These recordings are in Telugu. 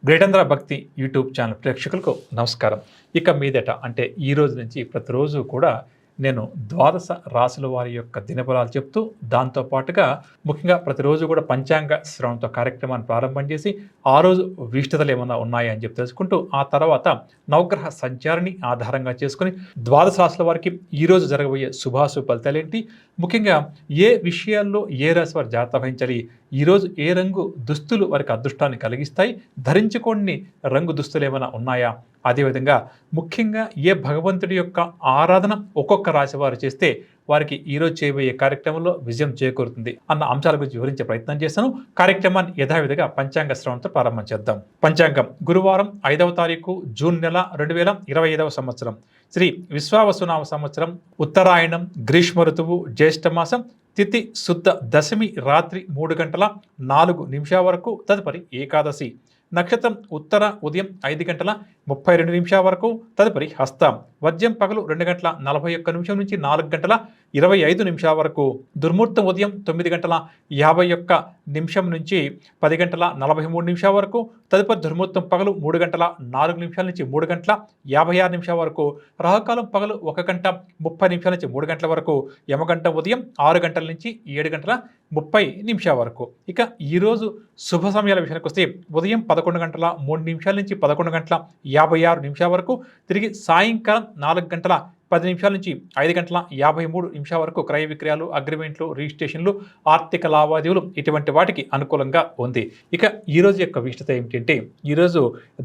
గ్రేటేంద్ర భక్తి యూట్యూబ్ ఛానల్ ప్రేక్షకులకు నమస్కారం. ఇక మీదట అంటే ఈ రోజు నుంచి ప్రతిరోజు కూడా నేను ద్వాదశ రాశుల వారి యొక్క దినఫలాలు చెప్తూ దాంతో పాటుగా ముఖ్యంగా ప్రతిరోజు కూడా పంచాంగ శ్రవణంతో కార్యక్రమాన్ని ప్రారంభం చేసి ఆ రోజు విశిష్టతలు ఏమైనా ఉన్నాయా అని చెప్పి తెలుసుకుంటూ ఆ తర్వాత నవగ్రహ సంచారాన్ని ఆధారంగా చేసుకుని ద్వాదశ రాశుల వారికి ఈరోజు జరగబోయే శుభాశుభ ఫలితాలు ఏంటి, ముఖ్యంగా ఏ విషయాల్లో ఏ రాశి వారు జాగ్రత్త వహించాలి, ఈరోజు ఏ రంగు దుస్తులు వారికి అదృష్టాన్ని కలిగిస్తాయి, ధరించుకోని రంగు దుస్తులు ఏమైనా ఉన్నాయా, అదేవిధంగా ముఖ్యంగా ఏ భగవంతుడి యొక్క ఆరాధన ఒక్కొక్క రాశి వారు చేస్తే వారికి ఈరోజు చేయబోయే కార్యక్రమంలో విజయం చేకూరుతుంది అన్న అంశాల గురించి వివరించే ప్రయత్నం చేస్తాను. కార్యక్రమాన్ని యథావిధిగా పంచాంగ శ్రవణంతో ప్రారంభం చేద్దాం. పంచాంగం గురువారం 5వ తారీఖు జూన్ నెల 2025 సంవత్సరం శ్రీ విశ్వావసునామ సంవత్సరం ఉత్తరాయణం గ్రీష్మ ఋతువు జ్యేష్ఠ మాసం తిథి శుద్ధ దశమి రాత్రి 3 గంటల 4 నిమిషాల వరకు, తదుపరి ఏకాదశి. నక్షత్రం ఉత్తర ఉదయం 5 గంటల 32 నిమిషాల వరకు, తదుపరి హస్తం. వర్జ్యం పగలు 2 గంటల 41 నిమిషం నుంచి 4 గంటల 25 నిమిషాల వరకు. దుర్ముహూర్తం ఉదయం 9 గంటల 51 నిమిషం నుంచి 10 గంటల 43 నిమిషాల వరకు, తదుపరి దుర్ముహూర్తం పగలు 3 గంటల 4 నిమిషాల నుంచి 3 గంటల 56 నిమిషాల వరకు. రాహుకాలం పగలు 1 గంట 30 నిమిషాల నుంచి 3 గంటల వరకు. యమగంట ఉదయం 6 గంటల నుంచి 7 గంటల 30 నిమిషాల వరకు. ఇక ఈరోజు శుభ సమయాల విషయానికి వస్తే ఉదయం 11 గంటల 3 నిమిషాల నుంచి 11 గంటల 56 నిమిషాల వరకు, తిరిగి సాయంకాలం 4 గంటల 10 నిమిషాల నుంచి 5 గంటల 53 నిమిషాల వరకు క్రయ విక్రయాలు, అగ్రిమెంట్లు, రిజిస్ట్రేషన్లు, ఆర్థిక లావాదేవీలు ఇటువంటి వాటికి అనుకూలంగా ఉంది. ఇక ఈరోజు యొక్క విశిష్టత ఏమిటంటే ఈరోజు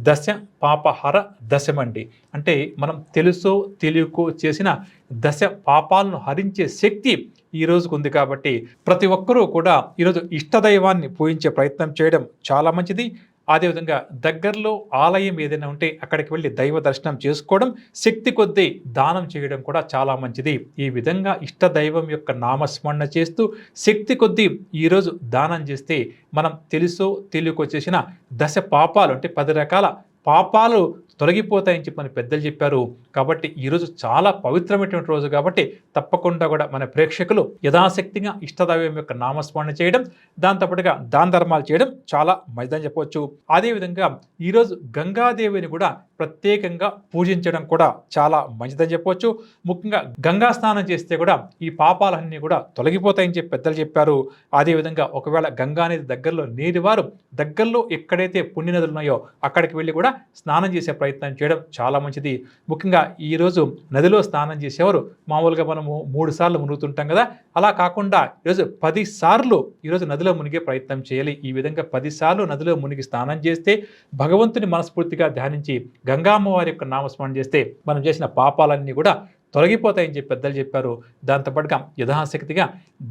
దశ పాపహర దశమండి. అంటే మనం తెలుసో తెలియకో చేసిన దశ పాపాలను హరించే శక్తి ఈ రోజుకు ఉంది. కాబట్టి ప్రతి ఒక్కరూ కూడా ఈరోజు ఇష్టదైవాన్ని పూజించే ప్రయత్నం చేయడం చాలా మంచిది. అదేవిధంగా దగ్గరలో ఆలయం ఏదైనా ఉంటే అక్కడికి వెళ్ళి దైవ దర్శనం చేసుకోవడం, శక్తి కొద్దీ దానం చేయడం కూడా చాలా మంచిది. ఈ విధంగా ఇష్ట దైవం యొక్క నామస్మరణ చేస్తూ శక్తి కొద్దీ ఈరోజు దానం చేస్తే మనం తెలుసో తెలియకో చేసిన దశ పాపాలు అంటే 10 రకాల పాపాలు తొలగిపోతాయని చెప్పి మన పెద్దలు చెప్పారు. కాబట్టి ఈరోజు చాలా పవిత్రమైనటువంటి రోజు కాబట్టి తప్పకుండా కూడా మన ప్రేక్షకులు యథాశక్తిగా ఇష్టదైవం యొక్క నామస్మరణ చేయడం, దాంతోపాటుగా దాన ధర్మాలు చేయడం చాలా మంచిదని చెప్పవచ్చు. అదేవిధంగా ఈరోజు గంగాదేవిని కూడా ప్రత్యేకంగా పూజించడం కూడా చాలా మంచిదని చెప్పవచ్చు. ముఖ్యంగా గంగా స్నానం చేస్తే కూడా ఈ పాపాలన్నీ కూడా తొలగిపోతాయని చెప్పి పెద్దలు చెప్పారు. అదేవిధంగా ఒకవేళ గంగా అనేది దగ్గరలో నీరు వారు దగ్గరలో ఎక్కడైతే పుణ్య నదులు ఉన్నాయో అక్కడికి వెళ్ళి కూడా స్నానం చేసే ప్రయత్నం చేయడం చాలా మంచిది. ముఖ్యంగా ఈరోజు నదిలో స్నానం చేసేవారు మామూలుగా మనము 3 సార్లు మునుగుతుంటాం కదా, అలా కాకుండా ఈరోజు 10 సార్లు ఈరోజు నదిలో మునిగే ప్రయత్నం చేయాలి. ఈ విధంగా 10 సార్లు నదిలో మునిగి స్నానం చేస్తే భగవంతుని మనస్ఫూర్తిగా ధ్యానించి గంగామ్మవారి యొక్క నామస్మరణ చేస్తే మనం చేసిన పాపాలన్నీ కూడా తొలగిపోతాయని చెప్పి పెద్దలు చెప్పారు. దాంతోపాటుగా యథాశక్తిగా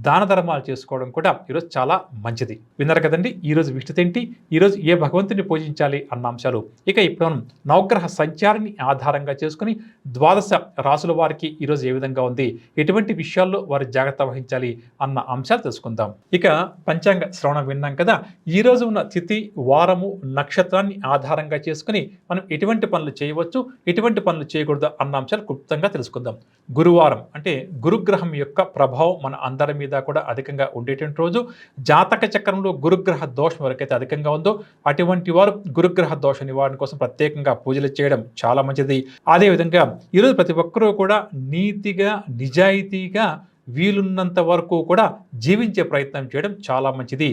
దాన ధర్మాలు చేసుకోవడం కూడా ఈరోజు చాలా మంచిది. విన్నారు కదండి ఈరోజు విశిష్టత ఏంటి, ఈరోజు ఏ భగవంతుని పూజించాలి అన్న అంశాలు. ఇక ఇప్పుడు మనం నవగ్రహ సంచారాన్ని ఆధారంగా చేసుకుని ద్వాదశ రాశుల వారికి ఈరోజు ఏ విధంగా ఉంది, ఎటువంటి విషయాల్లో వారు జాగ్రత్త వహించాలి అన్న అంశాలు తెలుసుకుందాం. ఇక పంచాంగ శ్రవణం విన్నాం కదా, ఈరోజు ఉన్న తిథి, వారము, నక్షత్రాన్ని ఆధారంగా చేసుకుని మనం ఎటువంటి పనులు చేయవచ్చు, ఎటువంటి పనులు చేయకూడదు అన్న అంశాలు క్లుప్తంగా తెలుసుకుందాం. గురువారం అంటే గురుగ్రహం యొక్క ప్రభావం మన అందరి మీద కూడా అధికంగా ఉండేటువంటి రోజు. జాతక చక్రంలో గురుగ్రహ దోషం ఎవరికైతే అధికంగా ఉందో అటువంటి వారు గురుగ్రహ దోష నివారణ కోసం ప్రత్యేకంగా పూజలు చేయడం చాలా మంచిది. అదేవిధంగా ఈరోజు ప్రతి ఒక్కరూ కూడా నీతిగా నిజాయితీగా వీలున్నంత వరకు కూడా జీవించే ప్రయత్నం చేయడం చాలా మంచిది.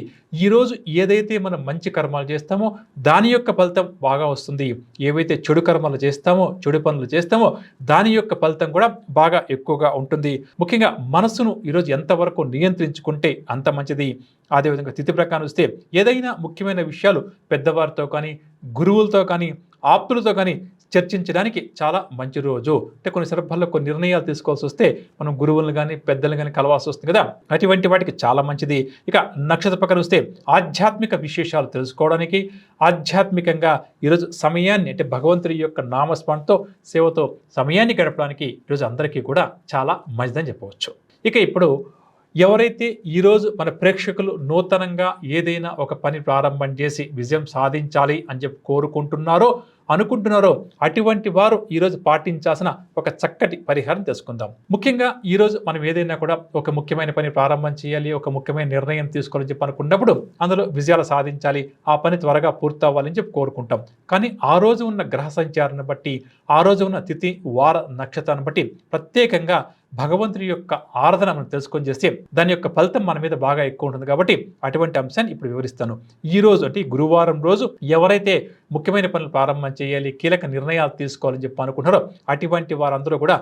ఈరోజు ఏదైతే మనం మంచి కర్మలు చేస్తామో దాని యొక్క ఫలితం బాగా వస్తుంది. ఏవైతే చెడు కర్మలు చేస్తామో, చెడు పనులు చేస్తామో దాని యొక్క ఫలితం కూడా బాగా ఎక్కువగా ఉంటుంది. ముఖ్యంగా మనసును ఈరోజు ఎంతవరకు నియంత్రించుకుంటే అంత మంచిది. అదేవిధంగా తిథి ప్రకారం వస్తే ఏదైనా ముఖ్యమైన విషయాలు పెద్దవారితో కానీ, గురువులతో కానీ, ఆప్తులతో కానీ చర్చించడానికి చాలా మంచి రోజు. అంటే కొన్ని సందర్భాల్లో కొన్ని నిర్ణయాలు తీసుకోవాల్సి వస్తే మనం గురువులను కానీ పెద్దలను కానీ కలవాల్సి వస్తుంది కదా, అటువంటి వాటికి చాలా మంచిది. ఇక నక్షత్ర ప్రకారం వస్తే ఆధ్యాత్మిక విశేషాలు తెలుసుకోవడానికి, ఆధ్యాత్మికంగా ఈరోజు సమయాన్ని అంటే భగవంతుడి యొక్క నామస్మరణతో సేవతో సమయాన్ని గడపడానికి ఈరోజు అందరికీ కూడా చాలా మంచిదని చెప్పవచ్చు. ఇక ఇప్పుడు ఎవరైతే ఈరోజు మన ప్రేక్షకులు నూతనంగా ఏదైనా ఒక పని ప్రారంభం చేసి విజయం సాధించాలి అని చెప్పి కోరుకుంటున్నారో అనుకుంటున్నారో అటువంటి వారు ఈరోజు పాటించాల్సిన ఒక చక్కటి పరిహారం తెలుసుకుందాం. ముఖ్యంగా ఈరోజు మనం ఏదైనా కూడా ఒక ముఖ్యమైన పని ప్రారంభం చేయాలి, ఒక ముఖ్యమైన నిర్ణయం తీసుకోవాలని చెప్పి అనుకున్నప్పుడు అందులో విజయాలు సాధించాలి, ఆ పని త్వరగా పూర్తవ్వాలని చెప్పి కోరుకుంటాం. కానీ ఆ రోజు ఉన్న గ్రహ సంచారాన్ని బట్టి, ఆ రోజు ఉన్న తిథి వార నక్షత్రాన్ని బట్టి ప్రత్యేకంగా భగవంతుని యొక్క ఆరాధన మనం తెలుసుకొని చేస్తే దాని యొక్క ఫలితం మన మీద బాగా ఎక్కువ ఉంటుంది. కాబట్టి అటువంటి అంశాన్ని ఇప్పుడు వివరిస్తాను. ఈ రోజు అంటే గురువారం రోజు ఎవరైతే ముఖ్యమైన పనులు ప్రారంభం చేయాలి, కీలక నిర్ణయాలు తీసుకోవాలని చెప్పి అనుకుంటారో అటువంటి వారందరూ కూడా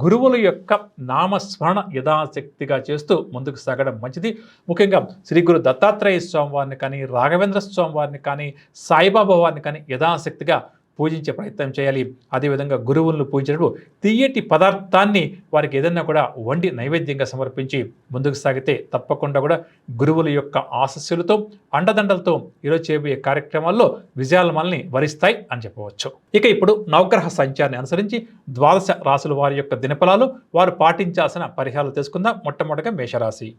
గురువుల యొక్క నామస్మరణ యథాశక్తిగా చేస్తూ ముందుకు సాగడం మంచిది. ముఖ్యంగా శ్రీ గురు దత్తాత్రేయ స్వామి వారిని కానీ, రాఘవేంద్ర స్వామి వారిని కానీ, సాయిబాబా వారిని కానీ యథాశక్తిగా పూజించే ప్రయత్నం చేయాలి. అదేవిధంగా గురువులను పూజించినప్పుడు తీయటి పదార్థాన్ని వారికి ఏదైనా కూడా వండి నైవేద్యంగా సమర్పించి ముందుకు సాగితే తప్పకుండా కూడా గురువుల యొక్క ఆశస్సులతో, అండదండలతో ఈరోజు చేయబోయే కార్యక్రమాల్లో విజయాలు మనల్ని వరిస్తాయి అని చెప్పవచ్చు. ఇక ఇప్పుడు నవగ్రహ సంచారాన్ని అనుసరించి ద్వాదశ రాశుల వారి యొక్క దినఫలాలు, వారు పాటించాల్సిన పరిహారాలు తెలుసుకుందాం. మొట్టమొదటిగా మేషరాశి.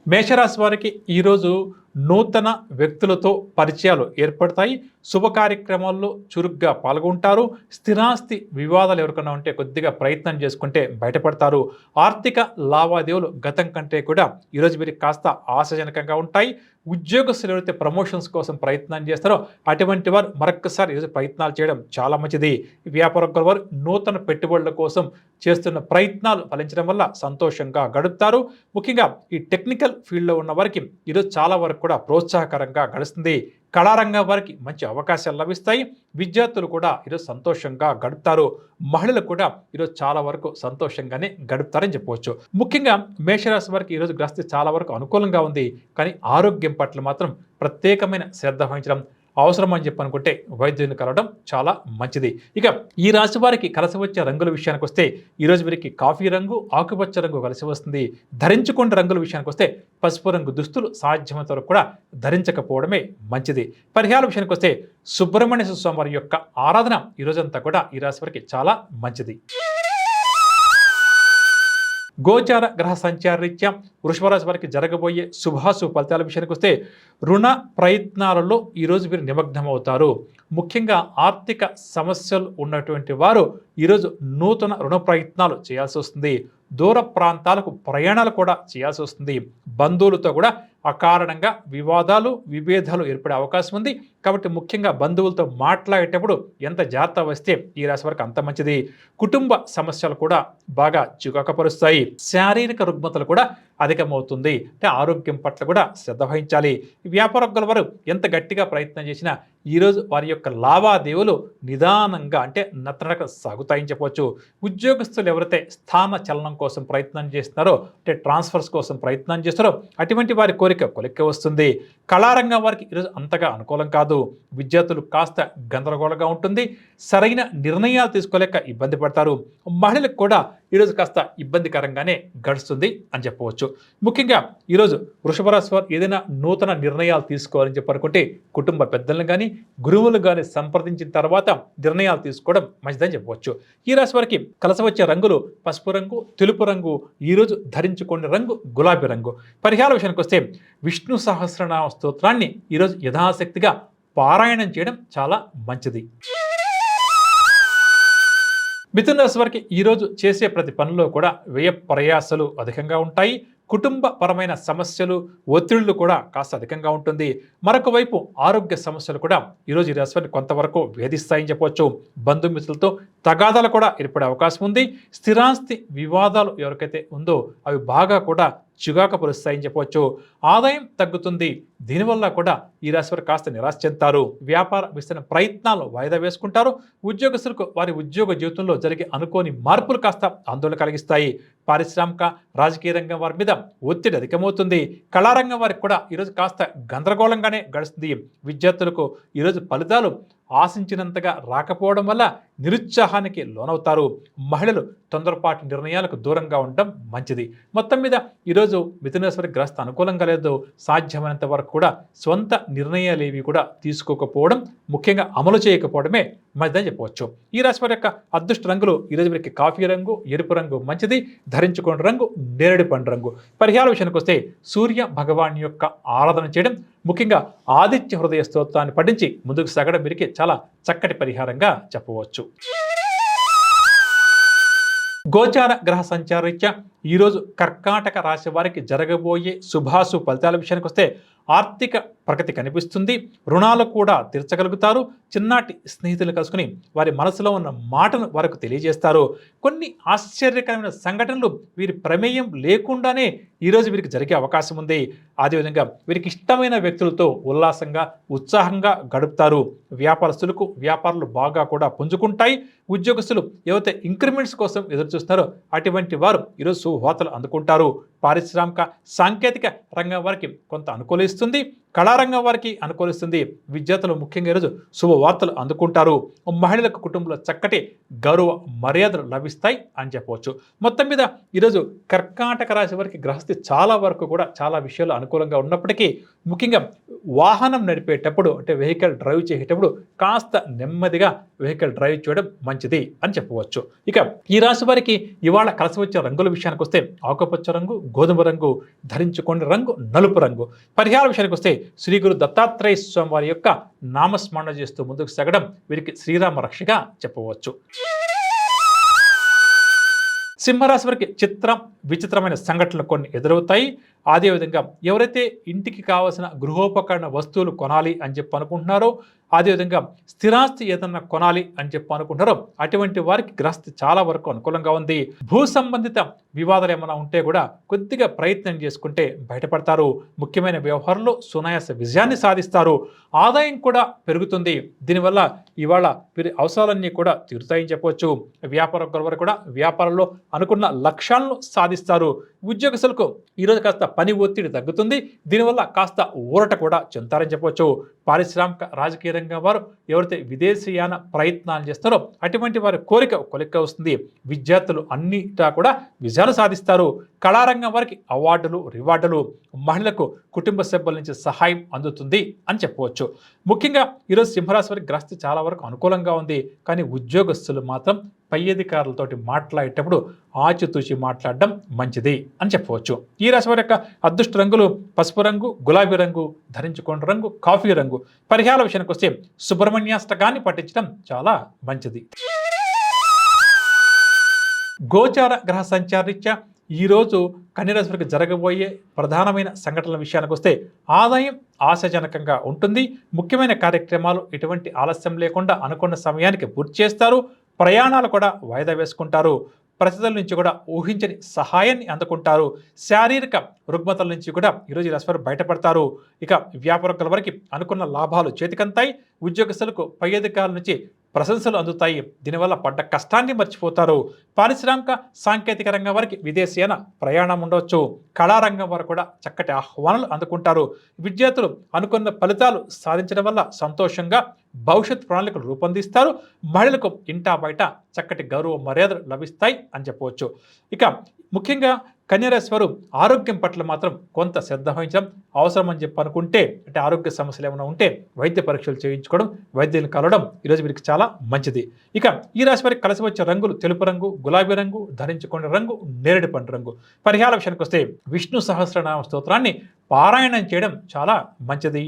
మేషరాశి వారికి ఈరోజు నూతన వ్యక్తులతో పరిచయాలు ఏర్పడతాయి. శుభ కార్యక్రమాల్లో చురుగ్గా పాల్గొంటారు. స్థిరాస్తి వివాదాలు ఎవరికైనా ఉంటే కొద్దిగా ప్రయత్నం చేసుకుంటే బయటపడతారు. ఆర్థిక లావాదేవీలు గతం కంటే కూడా ఈరోజు వీరికి కాస్త ఆశాజనకంగా ఉంటాయి. ఉద్యోగస్తులు ఎవరైతే ప్రమోషన్స్ కోసం ప్రయత్నం చేస్తారో అటువంటి వారు మరొకసారి ఈరోజు ప్రయత్నాలు చేయడం చాలా మంచిది. వ్యాపార వారు నూతన పెట్టుబడుల కోసం చేస్తున్న ప్రయత్నాలు ఫలించడం వల్ల సంతోషంగా గడుపుతారు. ముఖ్యంగా ఈ టెక్నికల్ ఫీల్డ్లో ఉన్న వారికి ఈరోజు చాలా వరకు కూడా ప్రోత్సాహకరంగా గడుస్తుంది. కళారంగం వారికి మంచి అవకాశాలు లభిస్తాయి. విద్యార్థులు కూడా ఈరోజు సంతోషంగా గడుపుతారు. మహిళలు కూడా ఈరోజు చాలా వరకు సంతోషంగానే గడుపుతారని చెప్పవచ్చు. ముఖ్యంగా మేషరాశి వారికి ఈరోజు గ్రస్థితి చాలా వరకు అనుకూలంగా ఉంది. కానీ ఆరోగ్యం పట్ల మాత్రం ప్రత్యేకమైన శ్రద్ధ వహించడం అవసరం అని చెప్పి అనుకుంటే వైద్యుని కలవడం చాలా మంచిది. ఇక ఈ రాశి వారికి కలిసి వచ్చే రంగుల విషయానికి వస్తే ఈరోజు వీరికి కాఫీ రంగు, ఆకుపచ్చ రంగు కలిసి వస్తుంది. ధరించుకున్న రంగుల విషయానికి వస్తే పసుపు రంగు దుస్తులు సాధ్యమైనంత వరకు కూడా ధరించకపోవడమే మంచిది. పరిహార విషయానికి వస్తే సుబ్రహ్మణ్య స్వామి వారి యొక్క ఆరాధన ఈరోజంతా కూడా ఈ రాశి వారికి చాలా మంచిది. గోచార గ్రహ సంచార రీత్యా వృషభరాశి వారికి జరగబోయే శుభాశుభ ఫలితాల విషయానికి వస్తే రుణ ప్రయత్నాలలో ఈరోజు వీరు నిమగ్నమవుతారు. ముఖ్యంగా ఆర్థిక సమస్యలు ఉన్నటువంటి వారు ఈరోజు నూతన రుణ ప్రయత్నాలు చేయాల్సి వస్తుంది. దూర ప్రాంతాలకు ప్రయాణాలు కూడా చేయాల్సి వస్తుంది. బంధువులతో కూడా అకారణంగా వివాదాలు, విభేదాలు ఏర్పడే అవకాశం ఉంది. కాబట్టి ముఖ్యంగా బంధువులతో మాట్లాడేటప్పుడు ఎంత జాగ్రత్త వస్తే ఈ రాశి వారికి అంత మంచిది. కుటుంబ సమస్యలు కూడా బాగా చికాకుపరుస్తాయి. శారీరక రుగ్మతలు కూడా అధికమవుతుంది. అంటే ఆరోగ్యం పట్ల కూడా శ్రద్ధ వహించాలి. వ్యాపారస్తుల వారు ఎంత గట్టిగా ప్రయత్నం చేసినా ఈరోజు వారి యొక్క లావాదేవీలు నిదానంగా అంటే నత్తనడక సాగుతాయని చెప్పవచ్చు. ఉద్యోగస్తులు ఎవరైతే స్థాన చలనం కోసం ప్రయత్నం చేస్తున్నారో అంటే ట్రాన్స్ఫర్స్ కోసం ప్రయత్నం చేస్తారో అటువంటి వారి కోరిక కొలిక్కి వస్తుంది. కళారంగం వారికి ఈరోజు అంతగా అనుకూలం కాదు. విద్యార్థులు కాస్త గందరగోళంగా ఉంటుంది. సరైన నిర్ణయాలు తీసుకోలేక ఇబ్బంది పడతారు. మహిళలకు కూడా ఈరోజు కాస్త ఇబ్బందికరంగానే గడుస్తుంది అని చెప్పవచ్చు. ముఖ్యంగా ఈరోజు వృషభ రాశి వారు ఏదైనా నూతన నిర్ణయాలు తీసుకోవాలని చెప్పనుకుంటే కుటుంబ పెద్దలను కానీ, గురువులు కానీ సంప్రదించిన తర్వాత నిర్ణయాలు తీసుకోవడం మంచిదని చెప్పవచ్చు. ఈ రాశి వారికి కలిసి వచ్చే రంగులు పసుపు రంగు, తెలుపు రంగు. ఈరోజు ధరించుకునే రంగు గులాబీ రంగు. పరిహార విషయానికి వస్తే విష్ణు సహస్రనామ స్తోత్రాన్ని ఈరోజు యథాశక్తిగా పారాయణం చేయడం చాలా మంచిది. మిథున రాశి వారికి ఈరోజు చేసే ప్రతి పనిలో కూడా వ్యయ ప్రయాసాలు అధికంగా ఉంటాయి. కుటుంబ పరమైన సమస్యలు, ఒత్తిళ్లు కూడా కాస్త అధికంగా ఉంటుంది. మరొక వైపు ఆరోగ్య సమస్యలు కూడా ఈరోజు ఈ రాశి వారిని కొంతవరకు వేధిస్తాయని చెప్పవచ్చు. బంధుమిత్రులతో తగాదాలు కూడా ఏర్పడే అవకాశం ఉంది. స్థిరాస్తి వివాదాలు ఎవరికైతే ఉందో అవి బాగా కూడా చికాకుపరుస్తాయని చెప్పవచ్చు. ఆదాయం తగ్గుతుంది. దీనివల్ల కూడా ఈ రాశి వారు కాస్త నిరాశ చెందుతారు. వ్యాపార విస్తరణ ప్రయత్నాలు వాయిదా వేసుకుంటారు. ఉద్యోగస్తులకు వారి ఉద్యోగ జీవితంలో జరిగే అనుకోని మార్పులు కాస్త ఆందోళన కలిగిస్తాయి. పారిశ్రామిక, రాజకీయ రంగం వారి మీద ఒత్తిడి అధికమవుతుంది. కళారంగం వారికి కూడా ఈరోజు కాస్త గందరగోళంగానే గడుస్తుంది. విద్యార్థులకు ఈరోజు ఫలితాలు ఆశించినంతగా రాకపోవడం వల్ల నిరుత్సాహానికి లోనవుతారు. మహిళలు తొందరపాటు నిర్ణయాలకు దూరంగా ఉండడం మంచిది. మొత్తం మీద ఈరోజు మిథున రాశి వారికి గ్రస్త అనుకూలంగా లేదు. సాధ్యమైనంత వరకు కూడా సొంత నిర్ణయాలు ఏవి కూడా తీసుకోకపోవడం, ముఖ్యంగా అమలు చేయకపోవడమే మంచిదని చెప్పవచ్చు. ఈ రాశి వారి యొక్క అదృష్ట రంగులు ఈరోజు వీరికి కాఫీ రంగు, ఎరుపు రంగు మంచిది. ధరించుకున్న రంగు నేరేడు పండు రంగు. పరిహార విషయానికి వస్తే సూర్య భగవాన్ యొక్క ఆరాధన చేయడం, ముఖ్యంగా ఆదిత్య హృదయ స్తోత్రాన్ని పఠించి ముందుకు సాగడం వీరికి చాలా చక్కటి పరిహారంగా చెప్పవచ్చు. గోచార గ్రహ సంచారరీత్యా ఈరోజు కర్కాటక రాశి వారికి జరగబోయే శుభాశుభ ఫలితాల విషయానికి వస్తే ఆర్థిక ప్రగతి కనిపిస్తుంది. రుణాలు కూడా తీర్చగలుగుతారు. చిన్నాటి స్నేహితులు కలుసుకుని వారి మనసులో ఉన్న మాటను వారికి తెలియజేస్తారు. కొన్ని ఆశ్చర్యకరమైన సంఘటనలు వీరి ప్రమేయం లేకుండానే ఈరోజు వీరికి జరిగే అవకాశం ఉంది. అదేవిధంగా వీరికి ఇష్టమైన వ్యక్తులతో ఉల్లాసంగా ఉత్సాహంగా గడుపుతారు. వ్యాపారస్తులకు వ్యాపారాలు బాగా కూడా పుంజుకుంటాయి. ఉద్యోగస్తులు ఎవరైతే ఇంక్రిమెంట్స్ కోసం ఎదురు చూస్తున్నారో అటువంటి వారు ఈరోజు శుభవార్తలు అందుకుంటారు. పారిశ్రామిక సాంకేతిక రంగం వారికి కొంత అనుకూలిస్తుంది. కళారంగం వారికి అనుకూలిస్తుంది. విద్యార్థులు ముఖ్యంగా ఈరోజు శుభవార్తలు అందుకుంటారు. మహిళలకు కుటుంబంలో చక్కటి గౌరవ మర్యాదలు లభిస్తాయి అని చెప్పవచ్చు. మొత్తం మీద ఈరోజు కర్కాటక రాశి వారికి గ్రహస్థితి చాలా వరకు కూడా చాలా విషయాలు అనుకూలంగా ఉన్నప్పటికీ ముఖ్యంగా వాహనం నడిపేటప్పుడు అంటే వెహికల్ డ్రైవ్ చేసేటప్పుడు కాస్త నెమ్మదిగా వెహికల్ డ్రైవ్ చేయడం మంచిది అని చెప్పవచ్చు. ఇక ఈ రాశి వారికి ఇవాళ కలిసి వచ్చే రంగుల విషయానికి వస్తే ఆకుపచ్చ రంగు, గోధుమ రంగు, ధరించుకునే రంగు నలుపు రంగు. పరిహార విషయానికి వస్తే శ్రీ గురు దత్తాత్రేయ స్వామి వారి యొక్క నామస్మరణ చేస్తూ ముందుకు సాగడం వీరికి శ్రీరామ రక్షగా చెప్పవచ్చు. సింహరాశి వారికి విచిత్రమైన సంఘటనలు కొన్ని ఎదురవుతాయి. అదేవిధంగా ఎవరైతే ఇంటికి కావాల్సిన గృహోపకరణ వస్తువులు కొనాలి అని చెప్పి అనుకుంటున్నారో, అదేవిధంగా స్థిరాస్తి ఏదన్నా కొనాలి అని చెప్పి అనుకుంటున్నారో అటువంటి వారికి గ్రహస్థితి చాలా వరకు అనుకూలంగా ఉంది. భూ సంబంధిత వివాదాలు ఏమైనా ఉంటే కూడా కొద్దిగా ప్రయత్నం చేసుకుంటే బయటపడతారు. ముఖ్యమైన వ్యవహారంలో సునాయాస విజయాన్ని సాధిస్తారు. ఆదాయం కూడా పెరుగుతుంది. దీనివల్ల ఇవాళ వీరి అవసరాలన్నీ కూడా తీరుతాయని చెప్పవచ్చు. వ్యాపారం వారు కూడా వ్యాపారంలో అనుకున్న లక్ష్యాలను సాధిస్తారు. ఉద్యోగస్తులకు ఈరోజు కాస్త పని ఒత్తిడి తగ్గుతుంది. దీనివల్ల కాస్త ఊరట కూడా చెందుతారని చెప్పవచ్చు. పారిశ్రామిక రాజకీయ రంగం వారు ఎవరైతే విదేశీయాన ప్రయత్నాలు చేస్తారో అటువంటి వారి కోరిక కొలిక్క వస్తుంది. విద్యార్థులు అన్నిటా కూడా విజయాలు సాధిస్తారు. కళారంగం వారికి అవార్డులు, రివార్డులు, మహిళలకు కుటుంబ సభ్యుల నుంచి సహాయం అందుతుంది అని చెప్పవచ్చు. ముఖ్యంగా ఈరోజు సింహరాశి వారికి గ్రహస్థితి చాలా వరకు అనుకూలంగా ఉంది. కానీ ఉద్యోగస్తులు మాత్రం పై అధికారులతోటి మాట్లాడేటప్పుడు ఆచితూచి మాట్లాడడం మంచిది అని చెప్పవచ్చు. ఈ రాశి వారి యొక్క అదృష్ట రంగులు పసుపు రంగు, గులాబీ రంగు, ధరించుకున్న రంగు కాఫీ రంగు. పరిహార విషయానికి వస్తే సుబ్రహ్మణ్యాష్టకాన్ని పఠించడం చాలా మంచిది. గోచార గ్రహ సంచారరీత్యా ఈరోజు కన్యరాశి వారికి జరగబోయే ప్రధానమైన సంఘటనల విషయానికి వస్తే ఆదాయం ఆశాజనకంగా ఉంటుంది. ముఖ్యమైన కార్యక్రమాలు ఎటువంటి ఆలస్యం లేకుండా అనుకున్న సమయానికి పూర్తి చేస్తారు. ప్రయాణాలు కూడా వాయిదా వేసుకుంటారు. పరిస్థితుల నుంచి కూడా ఊహించని సహాయాన్ని అందుకుంటారు. శారీరక రుగ్మతల నుంచి కూడా ఈరోజు ఈ రాశి వారు బయటపడతారు. ఇక వ్యాపారకుల వరకు అనుకున్న లాభాలు చేతికంతాయి. ఉద్యోగస్తులకు పై అధికారుల నుంచి ప్రశంసలు అందుతాయి. దీనివల్ల పడ్డ కష్టాన్ని మర్చిపోతారు. పారిశ్రామిక సాంకేతిక రంగం వారికి విదేశీయన ప్రయాణం ఉండవచ్చు. కళారంగం వారు కూడా చక్కటి ఆహ్వానాలు అందుకుంటారు. విద్యార్థులు అనుకున్న ఫలితాలు సాధించడం వల్ల సంతోషంగా భవిష్యత్ ప్రణాళికలు రూపొందిస్తారు. మహిళలకు ఇంటా బయట చక్కటి గౌరవ మర్యాదలు లభిస్తాయి అని చెప్పవచ్చు. ఇక ముఖ్యంగా కన్యరాశి వారు ఆరోగ్యం పట్ల మాత్రం కొంత శ్రద్ధ వహించడం అవసరం అని చెప్పి అనుకుంటే, అంటే ఆరోగ్య సమస్యలు ఏమైనా ఉంటే వైద్య పరీక్షలు చేయించుకోవడం, వైద్యులను కలవడం ఈరోజు వీరికి చాలా మంచిది. ఇక ఈ రాశి వారికి కలిసి వచ్చే రంగులు తెలుపు రంగు, గులాబీ రంగు, ధరించుకునే రంగు నేరేడు పండు రంగు. పరిహార విషయానికి వస్తే విష్ణు సహస్రనామ స్తోత్రాన్ని పారాయణం చేయడం చాలా మంచిది.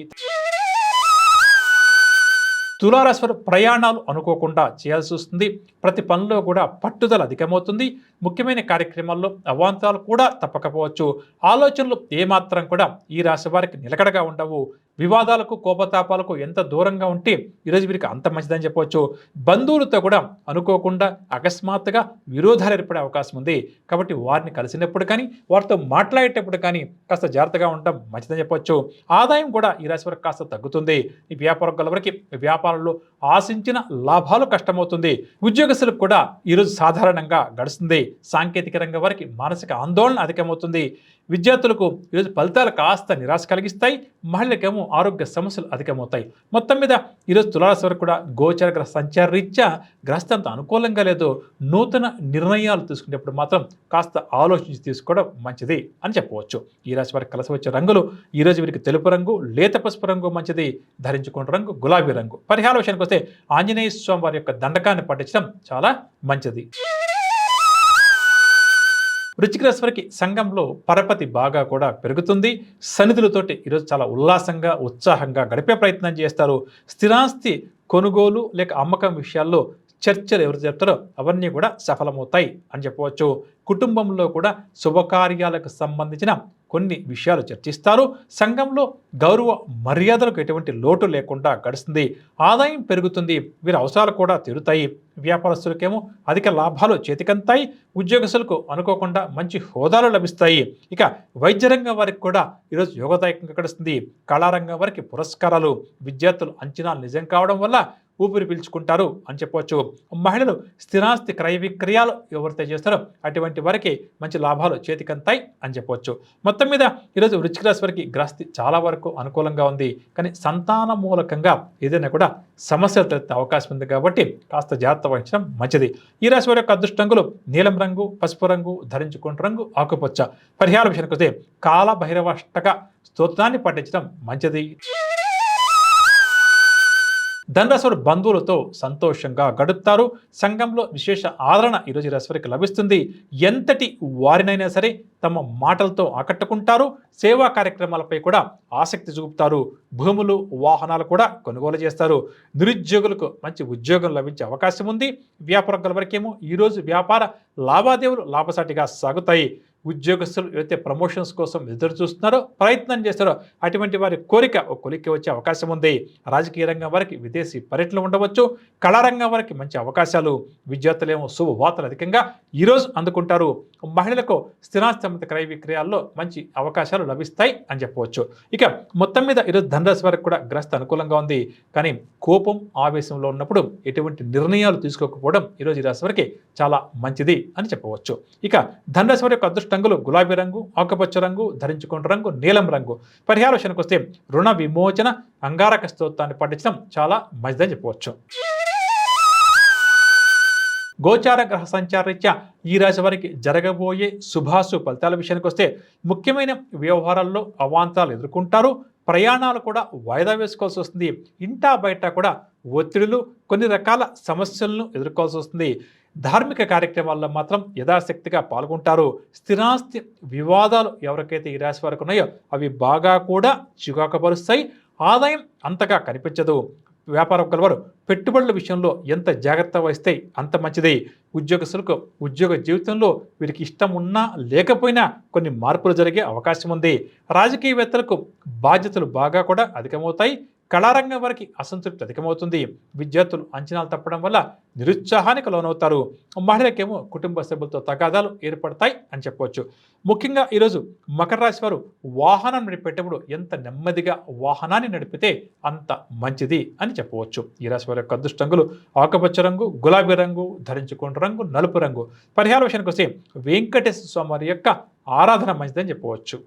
తులారాశి వారు ప్రయాణాలు అనుకోకుండా చేయాల్సి వస్తుంది. ప్రతి పనిలో కూడా పట్టుదల అధికమవుతుంది. ముఖ్యమైన కార్యక్రమాల్లో అవాంతరాలు కూడా తప్పకపోవచ్చు. ఆలోచనలు ఏమాత్రం కూడా ఈ రాశి వారికి నిలకడగా ఉండవు. వివాదాలకు కోపతాపాలకు ఎంత దూరంగా ఉంటే ఈరోజు వీరికి అంత మంచిదని చెప్పవచ్చు. బంధువులతో కూడా అనుకోకుండా అకస్మాత్తుగా విరోధాలు ఏర్పడే అవకాశం ఉంది. కాబట్టి వారిని కలిసినప్పుడు కానీ వారితో మాట్లాడేటప్పుడు కానీ కాస్త జాగ్రత్తగా ఉండటం మంచిదని చెప్పవచ్చు. ఆదాయం కూడా ఈ రాశి వారికి కాస్త తగ్గుతుంది. ఈ వ్యాపారం వరకు వ్యాపారంలో ఆశించిన లాభాలు కష్టమవుతుంది. ఉద్యోగస్తులకు కూడా ఈరోజు సాధారణంగా గడుస్తుంది. సాంకేతిక రంగం వారికి మానసిక ఆందోళన అధికమవుతుంది. విద్యార్థులకు ఈరోజు ఫలితాలు కాస్త నిరాశ కలిగిస్తాయి. మహిళలకేమో ఆరోగ్య సమస్యలు అధికమవుతాయి. మొత్తం మీద ఈరోజు తులారాశి వరకు కూడా గోచర గ్రహ సంచార రీత్యా గ్రహస్థ అంత అనుకూలంగా లేదు. నూతన నిర్ణయాలు తీసుకునేప్పుడు మాత్రం కాస్త ఆలోచించి తీసుకోవడం మంచిది అని చెప్పవచ్చు. ఈ రాశి వారికి కలిసి వచ్చే రంగులు ఈరోజు వీరికి తెలుపు రంగు, లేత పసుపు రంగు మంచిది. ధరించుకున్న రంగు గులాబీ రంగు. పరిహార విషయానికి వస్తే ఆంజనేయ స్వామి వారి యొక్క దండకాన్ని పఠించడం చాలా మంచిది. వృశ్చిక రాశి వారికి సంఘంలో పరపతి బాగా కూడా పెరుగుతుంది. సన్నిధులతోటి ఈరోజు చాలా ఉల్లాసంగా ఉత్సాహంగా గడిపే ప్రయత్నం చేస్తారు. స్థిరాస్తి కొనుగోలు లేక అమ్మకం విషయాల్లో చర్చలు ఎవరు చెప్తారో అవన్నీ కూడా సఫలమవుతాయి అని చెప్పవచ్చు. కుటుంబంలో కూడా శుభకార్యాలకు సంబంధించిన కొన్ని విషయాలు చర్చిస్తారు. సంఘంలో గౌరవ మర్యాదలకు ఎటువంటి లోటు లేకుండా గడుస్తుంది. ఆదాయం పెరుగుతుంది. వీరి అవసరాలు కూడా తీరుతాయి. వ్యాపారస్తులకేమో అధిక లాభాలు చేతికంతాయి. ఉద్యోగస్తులకు అనుకోకుండా మంచి హోదాలు లభిస్తాయి. ఇక వైద్య రంగం వారికి కూడా ఈరోజు యోగదాయకంగా గడుస్తుంది. కళారంగం వారికి పురస్కారాలు. విద్యార్థులు అంచనాలు నిజం కావడం వల్ల ఊపిరి పీల్చుకుంటారు అని చెప్పవచ్చు. మహిళలు స్థిరాస్తి క్రయ విక్రయాలు ఎవరైతే చేస్తారో అటువంటి వారికి మంచి లాభాలు చేతికంతాయి అని చెప్పవచ్చు. మొత్తం మీద ఈరోజు వృశ్చిక రాశి వారికి గ్రహస్థితి చాలా వరకు అనుకూలంగా ఉంది. కానీ సంతాన మూలకంగా ఏదైనా కూడా సమస్యలు తలెత్తే అవకాశం ఉంది కాబట్టి కాస్త జాగ్రత్త వహించడం మంచిది. ఈ రాశి వారి యొక్క అదృష్టంగులు నీలం రంగు, పసుపు రంగు, ధరించుకున్న రంగు ఆకుపచ్చ. పరిహార విషయానికి వస్తే కాల భైరవాష్టక స్తోత్రాన్ని పఠించడం మంచిది. ధనరాశి బంధువులతో సంతోషంగా గడుపుతారు. సంఘంలో విశేష ఆదరణ ఈరోజు ఈ రాశి వారికి లభిస్తుంది. ఎంతటి వారినైనా సరే తమ మాటలతో ఆకట్టుకుంటారు. సేవా కార్యక్రమాలపై కూడా ఆసక్తి చూపుతారు. భూములు, వాహనాలు కూడా కొనుగోలు చేస్తారు. నిరుద్యోగులకు మంచి ఉద్యోగం లభించే అవకాశం ఉంది. వ్యాపారస్తుల వరకేమో ఈరోజు వ్యాపార లావాదేవీలు లాభసాటిగా సాగుతాయి. ఉద్యోగస్తులు ఏదైతే ప్రమోషన్స్ కోసం ఎదురు చూస్తున్నారో, ప్రయత్నం చేస్తారో అటువంటి వారి కోరిక ఒక కొలిక్కి వచ్చే అవకాశం ఉంది. రాజకీయ రంగం వారికి విదేశీ పర్యటనలు ఉండవచ్చు. కళారంగం వారికి మంచి అవకాశాలు. విద్యార్థులేమో శుభవార్తలు అధికంగా ఈరోజు అందుకుంటారు. మహిళలకు స్థిరాస్తి క్రయ విక్రయాల్లో మంచి అవకాశాలు లభిస్తాయి అని చెప్పవచ్చు. ఇక మొత్తం మీద ఈరోజు ధనరాశి వారికి కూడా గ్రహస్థ అనుకూలంగా ఉంది. కానీ కోపం, ఆవేశంలో ఉన్నప్పుడు ఎటువంటి నిర్ణయాలు తీసుకోకపోవడం ఈరోజు ఈ రాశి వారికి చాలా మంచిది అని చెప్పవచ్చు. ఇక ధనరాశి వారి యొక్క అదృష్టంగులు గులాబీ రంగు, ఆకుపచ్చ రంగు, ధరించుకున్న రంగు నీలం రంగు. పరిహార విషయానికి వస్తే రుణ విమోచన అంగారక స్తోత్రాన్ని పఠించడం చాలా మంచిదని చెప్పవచ్చు. గోచార గ్రహ సంచార రీత్యా ఈ రాశి వారికి జరగబోయే శుభాశు ఫలితాల విషయానికి వస్తే ముఖ్యమైన వ్యవహారాల్లో అవాంతరాలు ఎదుర్కొంటారు. ప్రయాణాలు కూడా వాయిదా వేసుకోవాల్సి వస్తుంది. ఇంటా బయట కూడా ఒత్తిడులు, కొన్ని రకాల సమస్యలను ఎదుర్కోవాల్సి వస్తుంది. ధార్మిక కార్యక్రమాల్లో మాత్రం యథాశక్తిగా పాల్గొంటారు. స్థిరాస్తి వివాదాలు ఎవరికైతే ఈ రాశి వారికి ఉన్నాయో అవి బాగా కూడా చికాకుపరుస్తాయి. ఆదాయం అంతగా కనిపించదు. వ్యాపారం వారు పెట్టుబడుల విషయంలో ఎంత జాగ్రత్త వహిస్తే అంత మంచిది. ఉద్యోగస్తులకు ఉద్యోగ జీవితంలో వీరికి ఇష్టం ఉన్నా లేకపోయినా కొన్ని మార్పులు జరిగే అవకాశం ఉంది. రాజకీయవేత్తలకు బాధ్యతలు బాగా కూడా అధికమవుతాయి. కళారంగం వారికి అసంతృప్తి అధికమవుతుంది. విద్యార్థులు అంచనాలు తప్పడం వల్ల నిరుత్సాహానికి లోనవుతారు. మహిళలకేమో కుటుంబ సభ్యులతో తగాదాలు ఏర్పడతాయి అని చెప్పవచ్చు. ముఖ్యంగా ఈరోజు మకర రాశి వారు వాహనం నడిపేటప్పుడు ఎంత నెమ్మదిగా వాహనాన్ని నడిపితే అంత మంచిది అని చెప్పవచ్చు. ఈ రాశి వారి యొక్క అదృష్టంగులు ఆకుపచ్చ రంగు, గులాబీ రంగు, ధరించుకున్న రంగు నలుపు రంగు. పరిహార విషయానికి వస్తే వెంకటేశ్వర స్వామి వారి యొక్క ఆరాధన మంచిదని చెప్పవచ్చు.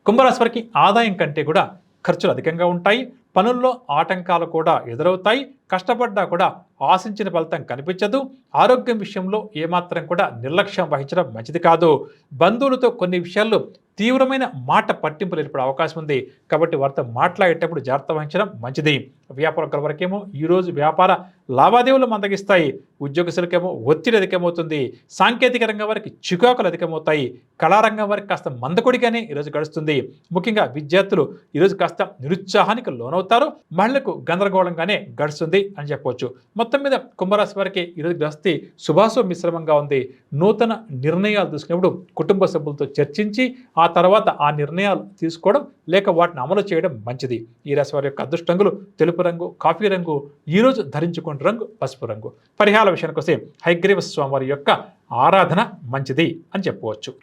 కుంభరాశి వారికి ఆదాయం కంటే కూడా ఖర్చులు అధికంగా ఉంటాయి. పనుల్లో ఆటంకాలు కూడా ఎదురవుతాయి. కష్టపడ్డా కూడా ఆశించిన ఫలితం కనిపించదు. ఆరోగ్యం విషయంలో ఏమాత్రం కూడా నిర్లక్ష్యం వహించడం మంచిది కాదు. బంధువులతో కొన్ని విషయాల్లో తీవ్రమైన మాట పట్టింపులు ఏర్పడే అవకాశం ఉంది. కాబట్టి వారితో మాట్లాడేటప్పుడు జాగ్రత్త వహించడం మంచిది. వ్యాపారం వరకేమో ఈరోజు వ్యాపార లావాదేవీలు మందగిస్తాయి. ఉద్యోగస్తులకేమో ఒత్తిడి అధికమవుతుంది. సాంకేతిక రంగం వారికి చికాకులు అధికమవుతాయి. కళారంగం వారికి కాస్త మందకొడిగానే ఈరోజు గడుస్తుంది. ముఖ్యంగా విద్యార్థులు ఈరోజు కాస్త నిరుత్సాహానికి లోనవుతారు. మహిళలకు గందరగోళంగానే గడుస్తుంది అని చెప్పవచ్చు. మొత్తం మీద కుంభరాశి వారికి ఈరోజు గ్రహస్థితి శుభాశుభ మిశ్రమంగా ఉంది. నూతన నిర్ణయాలు తీసుకునేప్పుడు కుటుంబ సభ్యులతో చర్చించి ఆ తర్వాత ఆ నిర్ణయాలు తీసుకోవడం లేక వాటిని అమలు చేయడం మంచిది. ఈ రాశి వారి యొక్క అదృష్టంగులు తెలుపు రంగు, కాఫీ రంగు, ఈరోజు ధరించుకున్న రంగు పసుపు రంగు. పరిహార విషయానికి వస్తే హయగ్రీవ స్వామి యొక్క ఆరాధన మంచిది అని చెప్పవచ్చు.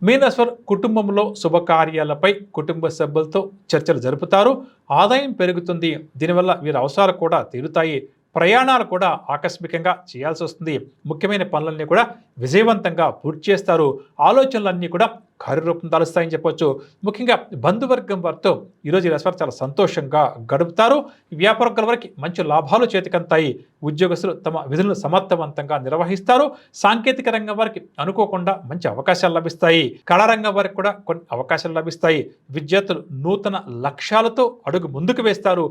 మీనరాశి కుటుంబంలో శుభకార్యాలపై కుటుంబ సభ్యులతో చర్చలు జరుపుతారు. ఆదాయం పెరుగుతుంది. దీనివల్ల వీరి అవసరాలు కూడా తీరుతాయి. ప్రయాణాలు కూడా ఆకస్మికంగా చేయాల్సి వస్తుంది. ముఖ్యమైన పనులన్నీ కూడా విజయవంతంగా పూర్తి చేస్తారు. ఆలోచనలన్నీ కూడా కార్యరూపం దాలుస్తాయని చెప్పొచ్చు. ముఖ్యంగా బంధువర్గం వారితో ఈరోజు ఈ రాశి వారు చాలా సంతోషంగా గడుపుతారు. వ్యాపారకుల వారికి మంచి లాభాలు చేతికంతాయి. ఉద్యోగస్తులు తమ విధులను సమర్థవంతంగా నిర్వహిస్తారు. సాంకేతిక రంగం వారికి అనుకోకుండా మంచి అవకాశాలు లభిస్తాయి. కళారంగం వారికి కూడా కొన్ని అవకాశాలు లభిస్తాయి. విద్యార్థులు నూతన లక్ష్యాలతో అడుగు ముందుకు వేస్తారు.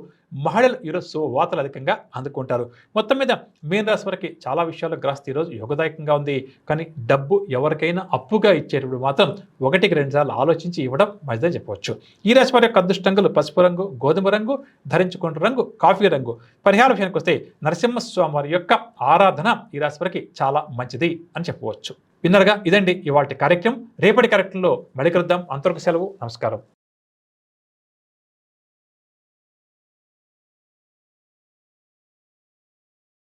మహిళలు ఈరోజు శుభవార్తలు అధికంగా అందుకుంటారు. మొత్తం మీద మీన రాశి వారికి చాలా విషయాలు గ్రహిస్తే ఈరోజు యోగదాయకంగా ఉంది. కానీ డబ్బు ఎవరికైనా అప్పుగా ఇచ్చేటప్పుడు మాత్రం 1-2 సార్లు ఆలోచించి ఇవ్వడం మంచిదని చెప్పవచ్చు. ఈ రాశి వారి యొక్క అదృష్టంగులు పసుపు రంగు, గోధుమ రంగు, ధరించుకున్న రంగు కాఫీ రంగు. పరిహార విషయానికి వస్తే నరసింహస్వామి వారి యొక్క ఆరాధన ఈ రాశి వారికి చాలా మంచిది అని చెప్పవచ్చు. విన్నరగా ఇదండి ఇవాల్టి కార్యక్రమం. రేపటి కార్యక్రమంలో మళ్ళీ కలుద్దాం. అంతవరకు సెలవు. నమస్కారం.